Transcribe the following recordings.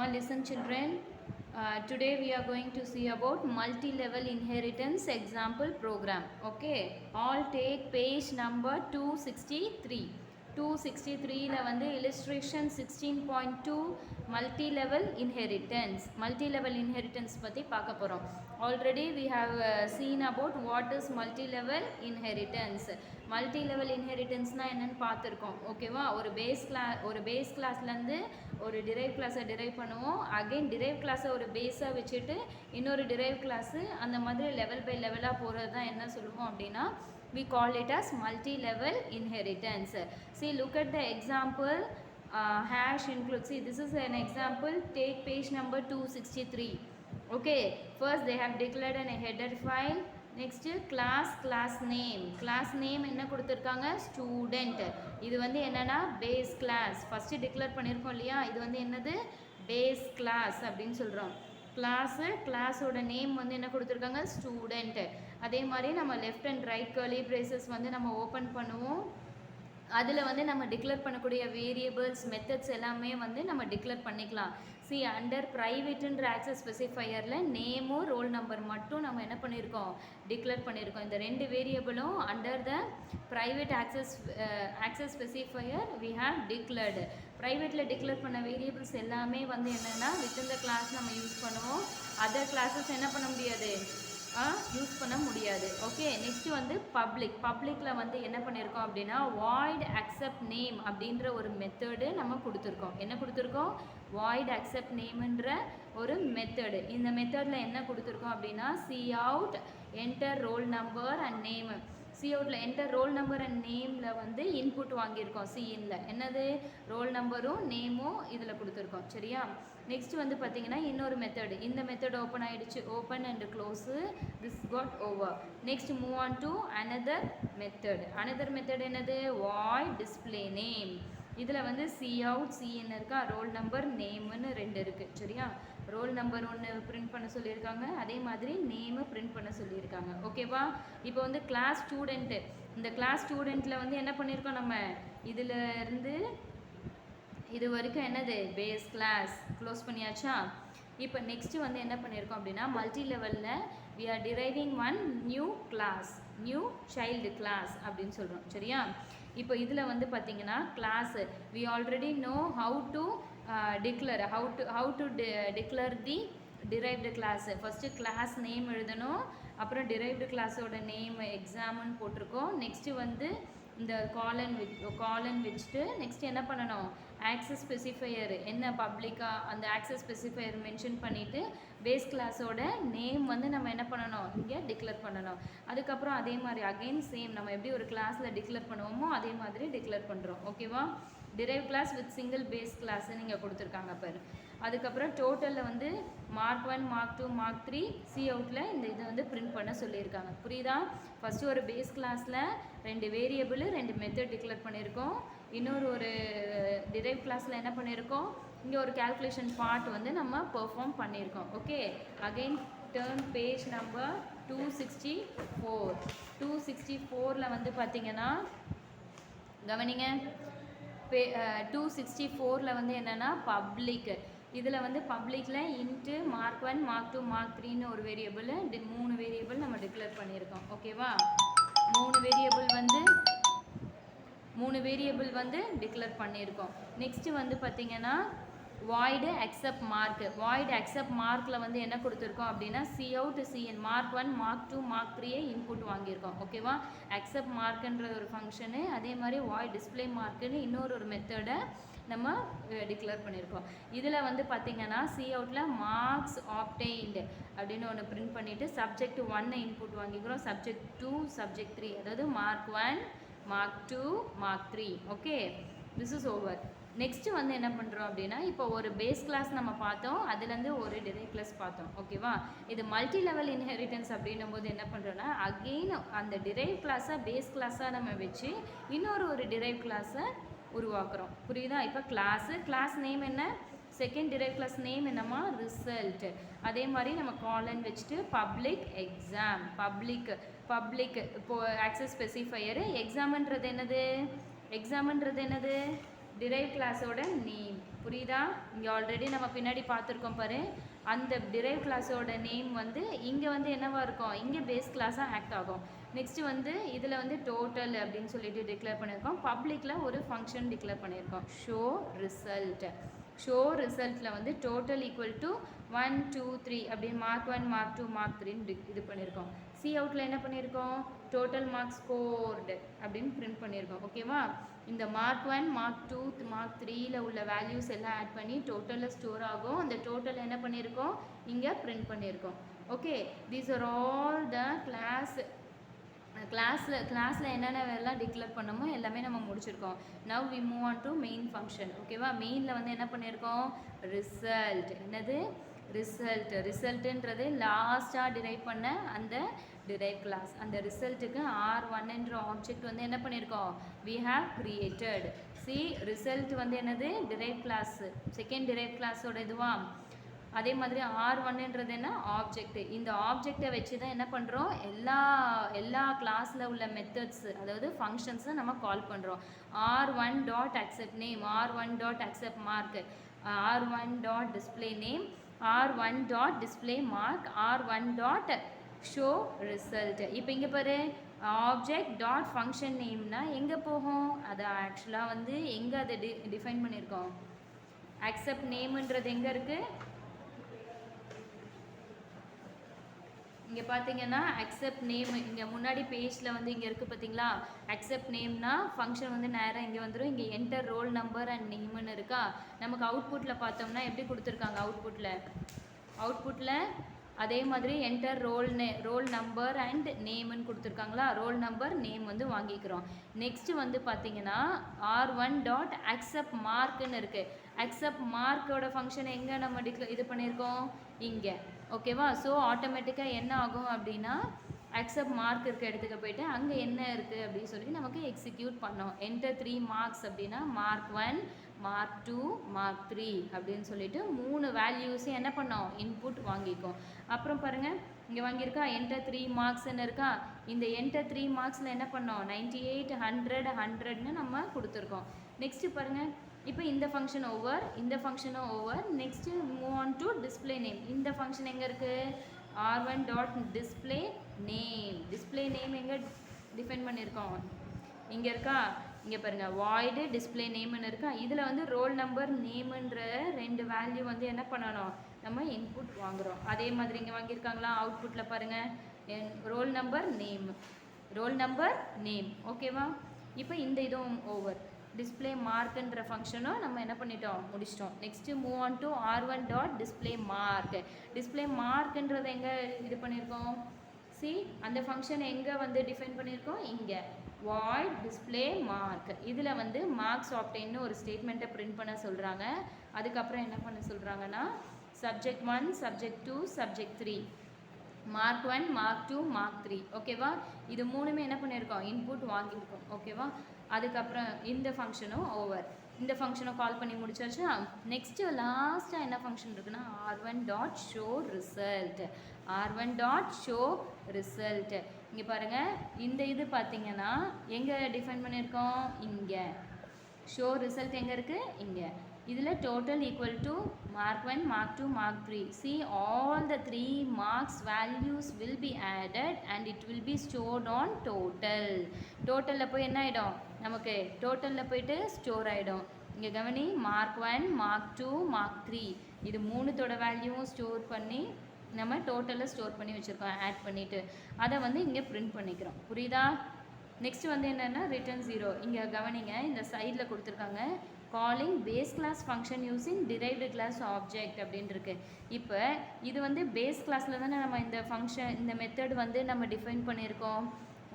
Listen children, today we are going to see about multi-level inheritance example program. Okay, all take page number 263. 263 ல வந்து illustration 16.2 multi-level inheritance பற்றி பார்க்க போகிறோம். Already we have seen about what is multi-level inheritance. Multi-level inheritanceனால் என்னன்னு பார்த்துருக்கோம். ஓகேவா, ஒரு base கிளாஸ்லேருந்து ஒரு டிரைவ் கிளாஸை டிரைவ் பண்ணுவோம். அகெயின் டிரைவ் கிளாஸை ஒரு பேஸாக வச்சுட்டு இன்னொரு டிரைவ் கிளாஸு அந்த மாதிரி லெவல் பை லெவலாக போகிறது தான் என்ன சொல்லுவோம் அப்படின்னா we call it as multi-level inheritance. See, look at the example. Hash include. See, this is an example. Take page number 263. Okay, first they have declared a header file. Next class name என்ன கொடுத்துருக்காங்க, student. இது வந்து என்னன்னா base class. First declare பண்ணியிருக்கோம் இல்லையா, இது வந்து என்னது பேஸ் கிளாஸ் அப்படின்னு சொல்கிறோம். கிளாஸோட நேம் வந்து என்ன கொடுத்துருக்காங்க, ஸ்டூடெண்ட். அதே மாதிரி நம்ம left and right curly braces வந்து நம்ம ஓப்பன் பண்ணுவோம். அதில் வந்து நம்ம டிக்ளேர் பண்ணக்கூடிய வேரியபிள்ஸ் மெத்தட்ஸ் எல்லாமே வந்து நம்ம டிக்ளேர் பண்ணிக்கலாம். சி, அண்டர் ப்ரைவேட்டுன்ற ஆக்சஸ் ஸ்பெசிஃபையரில் நேமும் ரோல் நம்பர் மட்டும் நம்ம என்ன பண்ணியிருக்கோம், டிக்ளேர் பண்ணியிருக்கோம். இந்த ரெண்டு வேரியபிளும் under the private access specifier we have declared. ப்ரைவேட்டில் டிக்ளேர் பண்ண வேரியபிள்ஸ் எல்லாமே வந்து என்னென்னா வித்தின் த கிளாஸ் நம்ம யூஸ் பண்ணுவோம். அதர் கிளாஸஸ் என்ன பண்ண முடியாது, யூஸ் பண்ண முடியாது. ஓகே, நெக்ஸ்ட்டு வந்து பப்ளிக்கில் வந்து என்ன பண்ணியிருக்கோம் அப்படின்னா வாய்ட் அக்செப்ட் நேம் அப்படின்ற ஒரு மெத்தடு நம்ம கொடுத்துருக்கோம். என்ன கொடுத்துருக்கோம், வாய்ட் அக்செப்ட் நேம்ன்ற ஒரு மெத்தடு. இந்த மெத்தடில் என்ன கொடுத்துருக்கோம் அப்படின்னா cout enter roll number and name. சி அவுட்டில் என்டர் ரோல் நம்பர் அண்ட் நேமில் வந்து இன்புட் வாங்கியிருக்கோம். சிஇனில் என்னது ரோல் நம்பரும் நேமும் இதில் கொடுத்துருக்கோம். சரியா, நெக்ஸ்ட் வந்து பார்த்தீங்கன்னா இன்னொரு மெத்தடு. இந்த மெத்தட் ஓப்பன் ஆகிடுச்சு, open and close, this got over. Next move on to another method என்னது, வாய்ட் டிஸ்பிளே நேம். இதில் வந்து சி அவுட் சிஇன் இருக்கா, ரோல் நம்பர் நேம்னு ரெண்டு இருக்குது. சரியா, ரோல் நம்பர் ஒன்று பிரிண்ட் பண்ண சொல்லியிருக்காங்க, அதே மாதிரி நேமு பிரிண்ட் பண்ண சொல்லியிருக்காங்க. ஓகேவா, இப்போ வந்து கிளாஸ் ஸ்டூடெண்ட்டு. இந்த கிளாஸ் ஸ்டூடெண்ட்டில் வந்து என்ன பண்ணியிருக்கோம், நம்ம இதில் இருந்து இது வரைக்கும் என்னது பேஸ் கிளாஸ் க்ளோஸ் பண்ணியாச்சா. இப்போ நெக்ஸ்ட்டு வந்து என்ன பண்ணியிருக்கோம் அப்படின்னா மல்டி லெவலில் we are deriving one new child class அப்படின்னு சொல்கிறோம். சரியா, இப்போ இதில் வந்து பார்த்திங்கன்னா class we already know how to declare the derived class. First class name எழுதணும், அப்புறம் டிரைவ்டு கிளாஸோட நேம் எக்ஸாம்னு போட்டிருக்கோம். நெக்ஸ்ட்டு வந்து இந்த காலன் வச்சுட்டு நெக்ஸ்ட் என்ன பண்ணணும், ஆக்சஸ் ஸ்பெசிஃபையர் என்ன பப்ளிக்காக அந்த ஆக்சஸ் ஸ்பெசிஃபையர் மென்ஷன் பண்ணிவிட்டு பேஸ் கிளாஸோட நேம் வந்து நம்ம என்ன பண்ணணும், இங்கே டிக்ளேர் பண்ணணும். அதுக்கப்புறம் அதே மாதிரி அகெயின் சேம் நம்ம எப்படி ஒரு கிளாஸில் டிக்ளேர் பண்ணுவோமோ அதே மாதிரி டிக்ளேர் பண்ணுறோம். ஓகேவா, derive class with single base கிளாஸ்ன்னு இங்கே கொடுத்துருக்காங்க பாரு. அதுக்கப்புறம் டோட்டலில் வந்து மார்க் 1 மார்க் 2 மார்க் 3 சி அவுட்டில் இந்த இதை வந்து பிரிண்ட் பண்ண சொல்லியிருக்காங்க. புரியுதா, ஃபஸ்ட்டு ஒரு பேஸ் கிளாஸில் ரெண்டு வேரியபிள் ரெண்டு மெத்தட் டிக்ளேர் பண்ணியிருக்கோம். இன்னொரு ஒரு டிரைவ் கிளாஸில் என்ன பண்ணியிருக்கோம், இங்கே ஒரு கேல்குலேஷன் பார்ட் வந்து நம்ம பெர்ஃபார்ம் பண்ணியிருக்கோம். Okay, again turn page number 264. 264ல் வந்து பார்த்திங்கன்னா கவனிங்க, 264ல் வந்து என்னென்னா பப்ளிக். இதில் வந்து பப்ளிக்கில் இன்ட்டு மார்க் 1 மார்க் 2 மார்க் 3ன்னு ஒரு வேரியபிள், 3 வேரியபிள் நம்ம டிக்ளேர் பண்ணியிருக்கோம். ஓகேவா, 3 வேரியபிள் வந்து டிக்ளேர் பண்ணியிருக்கோம். நெக்ஸ்ட்டு வந்து பார்த்திங்கன்னா வாய்டு அக்செப்ட் மார்க்கில் வந்து என்ன கொடுத்துருக்கோம் அப்படின்னா cout cin mark 1 mark 2 mark 3 input வாங்கியிருக்கோம். ஓகேவா, அக்செப்ட் மார்க்குன்ற ஒரு ஃபங்க்ஷனு, அதே மாதிரி வாய்ட் டிஸ்பிளே மார்க்குன்னு இன்னொரு மெத்தடை நம்ம டிக்ளேர் பண்ணியிருக்கோம். இதில் வந்து பார்த்திங்கன்னா சி அவுட்டில் மார்க்ஸ் ஆப்டெயின்டு அப்படின்னு ஒன்று பிரிண்ட் பண்ணிவிட்டு சப்ஜெக்ட் 1 இன்புட் வாங்கிக்கிறோம், சப்ஜெக்ட் 2 சப்ஜெக்ட் 3, அதாவது mark 1 mark 2 mark 3. Okay, this is over. Next வந்து என்ன பண்ணுறோம் அப்படின்னா இப்போ ஒரு பேஸ் கிளாஸ் நம்ம பார்த்தோம், அதுலேருந்து ஒரு டிரைவ் கிளாஸ் பார்த்தோம். ஓகேவா, இது மல்டி லெவல் இன்ஹெரிட்டன்ஸ் அப்படின்னும் போது என்ன பண்ணுறோன்னா அகெயின் அந்த டிரைவ் கிளாஸை பேஸ் கிளாஸாக நம்ம வச்சு இன்னொரு டிரைவ் கிளாஸை உருவாக்குறோம். புரியுதா, இப்போ கிளாஸ் நேம் என்ன, செகண்ட் டிரைவ் கிளாஸ் நேம் என்னம்மா, ரிசல்ட். அதே மாதிரி நம்ம காலன் வச்சுட்டு பப்ளிக் எக்ஸாம், பப்ளிக் இப்போது ஆக்சஸ் ஸ்பெசிஃபையரு. எக்ஸாம்ன்றது என்னது டிரைவ் கிளாஸோட நேம். புரியுதா? இங்கே ஆல்ரெடி நம்ம பின்னாடி பார்த்துருக்கோம் பாரு. அந்த டிரைவ் கிளாஸோட நேம் வந்து இங்கே வந்து என்னவா இருக்கும், இங்கே பேஸ் கிளாஸாக ஆக்ட் ஆகும். நெக்ஸ்ட்டு வந்து இதில் வந்து டோட்டல் அப்படின்னு சொல்லிட்டு டிக்ளேர் பண்ணியிருக்கோம். பப்ளிக்கில் ஒரு ஃபங்க்ஷன் டிக்ளேர் பண்ணியிருக்கோம், ஷோ ரிசல்ட். ஷோ ரிசல்ட்டில் வந்து டோட்டல் ஈக்குவல் டு 1 2 3 அப்படின்னு மார்க் 1 மார்க் 2 மார்க் 3 இது பண்ணியிருக்கோம். சி அவுட்டில் என்ன பண்ணியிருக்கோம், டோட்டல் மார்க்ஸ் ஸ்கோர்டு அப்படின்னு பிரிண்ட் பண்ணியிருக்கோம். ஓகேவா? இந்த மார்க் 1 மார்க் 2 மார்க் 3ல் உள்ள வேல்யூஸ் எல்லாம் ஆட் பண்ணி டோட்டலில் ஸ்டோர் ஆகும். அந்த டோட்டல் என்ன பண்ணியிருக்கோம், இங்கே பிரிண்ட் பண்ணியிருக்கோம். Okay, these are all the கிளாஸில் என்னென்ன எல்லாம் டிக்ளேர் பண்ணமோ எல்லாமே நம்ம முடிச்சிருக்கோம். Now we move on to main function. ஓகேவா? மெயினில் வந்து என்ன பண்ணியிருக்கோம், ரிசல்ட். என்னது, ரிசல்ட்டுன்றது லாஸ்ட்டாக டிரைவ் பண்ண அந்த டிரைவ் கிளாஸ். அந்த ரிசல்ட்டுக்கு R1 என்ற ஆப்ஜெக்ட் வந்து என்ன பண்ணியிருக்கோம், we have created. see result வந்து என்னது, டிரைவ் கிளாஸ், செகண்ட் டிரைவ் கிளாஸோட இதுவா. அதே மாதிரி R1ன்றது என்ன, ஆப்ஜெக்ட். இந்த ஆப்ஜெக்டை வச்சு தான் என்ன பண்ணுறோம், எல்லா கிளாஸில் உள்ள மெத்தட்ஸ், அதாவது ஃபங்க்ஷன்ஸை நம்ம கால் பண்ணுறோம். R1 dot accept name, R1 dot accept mark, R1 dot display name, R1 dot display mark, R1 dot show result. இப்போ இங்கே பாரு, ஆப்ஜெக்ட் டாட் ஃபங்க்ஷன் நேம்னா எங்கே போகும், அது ஆக்சுவலாக வந்து எங்கே அதை டிஃபைன் பண்ணியிருக்கோம், அக்செப்ட் நேம்ன்றது எங்கே இருக்குது, இங்கே பார்த்தீங்கன்னா அக்செப்ட் நேம் இங்கே முன்னாடி பேஜில் வந்து இங்கே இருக்குது பார்த்தீங்களா. அக்செப்ட் நேம்னா ஃபங்க்ஷன் வந்து நேராக இங்கே வந்துடும். இங்கே என்டர் ரோல் நம்பர் அண்ட் நேம்னு இருக்கா. நமக்கு அவுட்புட்டில் பார்த்தோம்னா எப்படி கொடுத்துருக்காங்க, அவுட்புட்டில் அதே மாதிரி என்டர் ரோல் நம்பர் அண்ட் நேம்னு கொடுத்துருக்காங்களா. ரோல் நம்பர் நேம் வந்து வாங்கிக்கிறோம். நெக்ஸ்ட்டு வந்து பார்த்தீங்கன்னா R1 டாட் அக்செப்ட் மார்க்குன்னு இருக்குது. அக்செப்ட் மார்க்கோட ஃபங்க்ஷன் எங்கே நம்ம இது பண்ணியிருக்கோம், இங்கே. ஓகேவா? ஸோ ஆட்டோமேட்டிக்காக என்ன ஆகும் அப்படின்னா, அக்செப்ட் மார்க் இருக்க இடத்துக்கு போய்ட்டு அங்கே என்ன இருக்குது அப்படின்னு சொல்லி நமக்கு எக்ஸிக்யூட் பண்ணோம். என்டர் 3 மார்க்ஸ் அப்படின்னா மார்க் 1 மார்க் 2 மார்க் 3 அப்படின்னு சொல்லிட்டு 3 வேல்யூஸும் என்ன பண்ணோம், இன்புட் வாங்கிக்கும். அப்புறம் பாருங்கள், இங்கே வாங்கியிருக்கா என்டர் 3 மார்க்ஸ்ன்னு இருக்கா. இந்த என்டர் 3 மார்க்ஸில் என்ன பண்ணோம், 98 100 100ன்னு நம்ம கொடுத்துருக்கோம். நெக்ஸ்ட்டு பாருங்கள், இப்போ இந்த ஃபங்க்ஷன் ஓவர், இந்த ஃபங்க்ஷனும் over. Next move on to display name. இந்த ஃபங்க்ஷன் எங்கே இருக்குது, R1 டாட் டிஸ்பிளே நேம் எங்கே டிஃபைன் பண்ணியிருக்கோம், இங்கே இருக்கா. இங்கே பாருங்கள், வாய்டு டிஸ்பிளே நேம்னு இருக்கா. இதில் வந்து ரோல் நம்பர் நேமுன்ற 2 வேல்யூ வந்து என்ன பண்ணணும், நம்ம இன்புட் வாங்குகிறோம். அதே மாதிரி இங்கே வாங்கியிருக்காங்களா, அவுட்புட்டில் பாருங்கள், ரோல் நம்பர் நேம். ஓகேவா? இப்போ இந்த இதுவும் ஓவர். டிஸ்பிளே மார்க்குன்ற ஃபங்க்ஷனும் நம்ம என்ன பண்ணிட்டோம், முடிச்சிட்டோம். Next move on to R1 dot display மார்க்குன்றது எங்கே இது பண்ணியிருக்கோம், அந்த ஃபங்க்ஷன் எங்கே வந்து டிஃபைன் பண்ணியிருக்கோம், இங்கே void display mark. இதில் வந்து மார்க்ஸ் ஆப்டெயின்னு ஒரு ஸ்டேட்மெண்ட்டை பிரிண்ட் பண்ண சொல்கிறாங்க. அதுக்கப்புறம் என்ன பண்ண சொல்கிறாங்கன்னா, subject 1 subject 2 subject 3, mark 1 mark 2 mark 3. ஓகேவா? இது மூணுமே என்ன பண்ணியிருக்கோம், இன்புட் வாங்கியிருக்கோம். ஓகேவா? அதுக்கப்புறம் இந்த ஃபங்க்ஷனும் ஓவர். இந்த ஃபங்க்ஷனை கால் பண்ணி முடிச்சாச்சுன்னா, நெக்ஸ்ட்டு லாஸ்ட்டாக என்ன ஃபங்க்ஷன் இருக்குன்னா, R1 டாட் ஷோ ரிசல்ட். இங்கே பாருங்கள், இந்த இது பார்த்தீங்கன்னா எங்கே டிஃபைன் பண்ணியிருக்கோம், இங்கே. ஷோ ரிசல்ட் எங்கே இருக்குது, இங்கே. இதில் total equal to mark 1 mark 2 mark 3. see all the 3 marks values will be added and it will be stored on டோட்டலில் போய் என்ன ஆகிடும், நமக்கு டோட்டலில் போயிட்டு ஸ்டோர் ஆகிடும். இங்கே கவனி, மார்க் 1 மார்க் 2 மார்க் 3 இது மூணுத்தோட வேல்யூவும் ஸ்டோர் பண்ணி நம்ம டோட்டலில் ஸ்டோர் பண்ணி வச்சுருக்கோம், ஆட் பண்ணிவிட்டு அதை வந்து இங்கே பிரிண்ட் பண்ணிக்கிறோம். புரியுதா? நெக்ஸ்ட்டு வந்து என்னென்னா ரிட்டர்ன் 0. இங்கே கவனிங்க, இந்த சைடில் கொடுத்துருக்காங்க, calling base class function using derived class object அப்படின்னு இருக்கு. இப்போ இது வந்து பேஸ் கிளாஸில் தானே நம்ம இந்த ஃபங்க்ஷன், இந்த மெத்தட் வந்து நம்ம டிஃபைன் பண்ணியிருக்கோம்.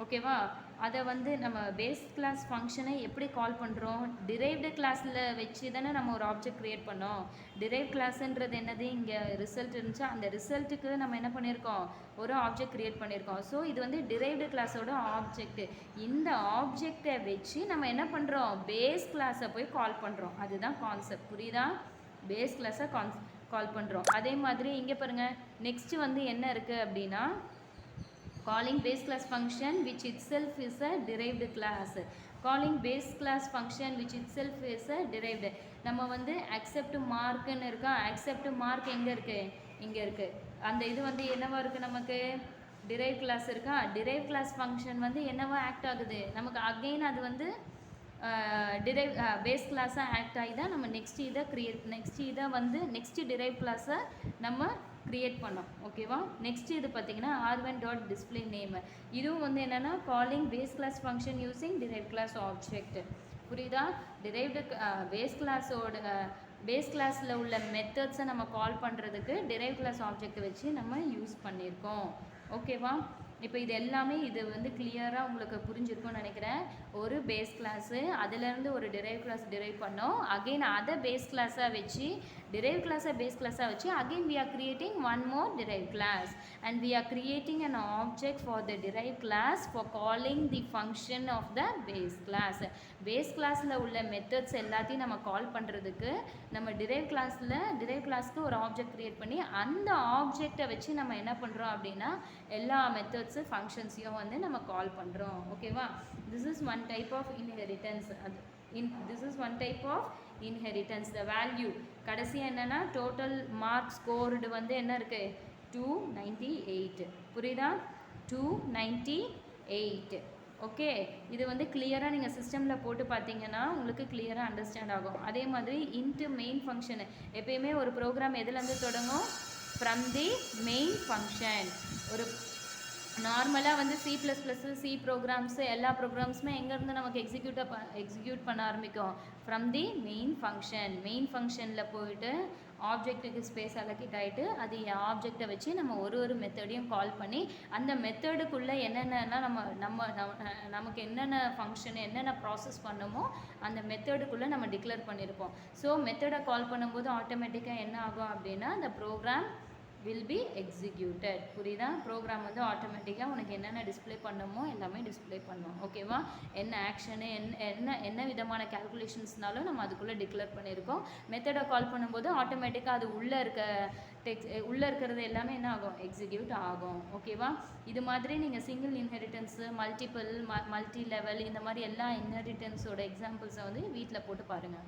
ஓகேவா? அதை வந்து நம்ம பேஸ் கிளாஸ் ஃபங்க்ஷனை எப்படி கால் பண்ணுறோம், டிரைவ்டு கிளாஸில் வச்சு தானே நம்ம ஒரு ஆப்ஜெக்ட் க்ரியேட் பண்ணோம். டிரைவ் கிளாஸுன்றது என்னது, இங்கே ரிசல்ட் இருந்துச்சா, அந்த ரிசல்ட்டுக்கு நம்ம என்ன பண்ணியிருக்கோம், ஒரு ஆப்ஜெக்ட் க்ரியேட் பண்ணியிருக்கோம். ஸோ இது வந்து டிரைவ்டு கிளாஸோட ஆப்ஜெக்ட். இந்த ஆப்ஜெக்டை வச்சு நம்ம என்ன பண்ணுறோம், பேஸ் கிளாஸை போய் கால் பண்ணுறோம். அதுதான் கான்செப்ட். புரியுதா? பேஸ் கிளாஸை கால் பண்ணுறோம். அதே மாதிரி இங்கே பாருங்கள், நெக்ஸ்ட்டு வந்து என்ன இருக்குது அப்படின்னா, calling base class function which itself is a derived class. Calling base class function which itself is a derived. நம்ம வந்து அக்செப்ட் மார்க்குன்னு இருக்கா, அக்செப்ட் மார்க் எங்கே இருக்குது, இங்கே இருக்குது. அந்த இது வந்து என்னவா இருக்குது, நமக்கு டிரைவ் கிளாஸ் இருக்கா. டிரைவ் கிளாஸ் ஃபங்க்ஷன் வந்து என்னவா ஆக்ட் ஆகுது, நமக்கு அகெயின் அது வந்து டிரைவ் பேஸ் கிளாஸாக ஆக்ட் ஆகி தான் நம்ம நெக்ஸ்ட் டிரைவ் கிளாஸை நம்ம க்ரியேட் பண்ணோம். ஓகேவா. நெக்ஸ்ட் இது பார்த்தீங்கன்னா r1 டாட் டிஸ்பிளே நேம். இதுவும் வந்து என்னென்னா calling base class function using derived class object. புரியுதா. டிரைவ்டு பேஸ் கிளாஸில் உள்ள மெத்தட்ஸை நம்ம கால் பண்ணுறதுக்கு டிரைவ் கிளாஸ் ஆப்ஜெக்ட் வச்சு நம்ம யூஸ் பண்ணியிருக்கோம். ஓகேவா. இப்போ இது எல்லாமே இது வந்து கிளியராக உங்களுக்கு புரிஞ்சிருக்கும்னு நினைக்கிறேன். ஒரு பேஸ் கிளாஸு, அதிலேருந்து ஒரு டிரைவ் கிளாஸ் டிரைவ் பண்ணோம். அகெயின் அதை பேஸ் கிளாஸாக வச்சு டிரைவ் கிளாஸை பேஸ் கிளாஸாக வச்சு again we are creating one more derived class and we are creating an object for the derived class for calling the function of the base class. Base கிளாஸில் உள்ள methods எல்லாத்தையும் நம்ம கால் பண்ணுறதுக்கு நம்ம டிரைவ் கிளாஸ்க்கு ஒரு ஆப்ஜெக்ட் க்ரியேட் பண்ணி அந்த ஆப்ஜெக்டை வச்சு நம்ம என்ன பண்ணுறோம் அப்படின்னா எல்லா மெத்தட்ஸு ஃபங்க்ஷன்ஸையும் வந்து நம்ம கால் பண்ணுறோம். ஓகேவா. This is one type of inheritance. the value கடைசியாக என்னென்னா டோட்டல் மார்க் ஸ்கோர்டு வந்து என்ன இருக்குது 298. புரியுதா. 298. ஓகே. இது வந்து கிளியராக நீங்கள் சிஸ்டமில் போட்டு பார்த்தீங்கன்னா உங்களுக்கு கிளியராக அண்டர்ஸ்டாண்ட் ஆகும். அதே மாதிரி இன்ட்டு மெயின் ஃபங்க்ஷனு எப்பயுமே ஒரு ப்ரோக்ராம் எதுலேருந்து தொடங்கும், ஃப்ரம் தி மெயின் ஃபங்க்ஷன். ஒரு நார்மலாக வந்து C++, ப்ரோக்ராம்ஸு எல்லா ப்ரோக்ராம்ஸுமே எங்கேருந்து நமக்கு எக்ஸிக்யூட் பண்ண ஆரம்பிக்கும், ஃப்ரம் தி மெயின் ஃபங்க்ஷனில் போயிட்டு ஆப்ஜெக்ட்டுக்கு ஸ்பேஸ் அலோகேட் ஆகிட்டு அது ஆப்ஜெக்டை வச்சு நம்ம ஒரு மெத்தடையும் கால் பண்ணி அந்த மெத்தடுக்குள்ளே என்னென்னா நமக்கு என்னென்ன ஃபங்க்ஷன் என்னென்ன ப்ராசஸ் பண்ணுமோ அந்த மெத்தடுக்குள்ளே நம்ம டிக்ளேர் பண்ணியிருப்போம். ஸோ மெத்தடை கால் பண்ணும்போது ஆட்டோமேட்டிக்காக என்ன ஆகும் அப்படின்னா அந்த ப்ரோக்ராம் will be executed. புரியுதா. ப்ரோக்ராம் வந்து ஆட்டோமேட்டிக்காக உனக்கு என்னென்ன டிஸ்பிளே பண்ணணுமோ எல்லாமே டிஸ்பிளே பண்ணும். ஓகேவா. என்ன ஆக்ஷனு என்ன விதமான கேல்குலேஷன்ஸ்னாலும் நம்ம அதுக்குள்ளே டிக்ளேர் பண்ணியிருக்கோம். மெத்தடை கால் பண்ணும்போது ஆட்டோமேட்டிக்காக அது உள்ளே இருக்கிறது எல்லாமே என்ன ஆகும், எக்ஸிக்யூட் ஆகும். ஓகேவா. இது மாதிரி நீங்கள் சிங்கிள் இன்ஹெரிட்டன்ஸு, மல்டி லெவல் இந்த மாதிரி எல்லா இன்ஹெரிட்டன்ஸோட எக்ஸாம்பிள்ஸை வந்து வீட்டில் போட்டு பாருங்கள்.